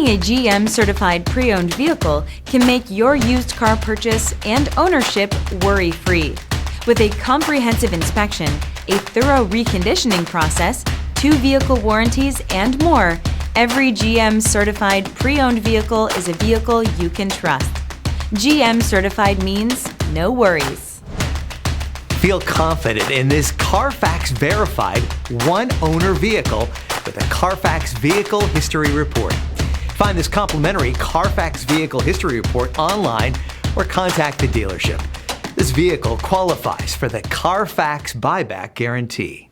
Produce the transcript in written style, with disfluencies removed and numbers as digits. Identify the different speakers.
Speaker 1: Owning a GM certified pre-owned vehicle can make your used car purchase and ownership worry-free. With a comprehensive inspection, a thorough reconditioning process, 2 vehicle warranties, and more, every GM certified pre-owned vehicle is a vehicle you can trust. GM certified means no worries.
Speaker 2: Feel confident in this CarFax verified one-owner vehicle with a CarFax Vehicle History Report. Find this complimentary CarFax Vehicle History Report online or contact the dealership. This vehicle qualifies for the CarFax Buyback Guarantee.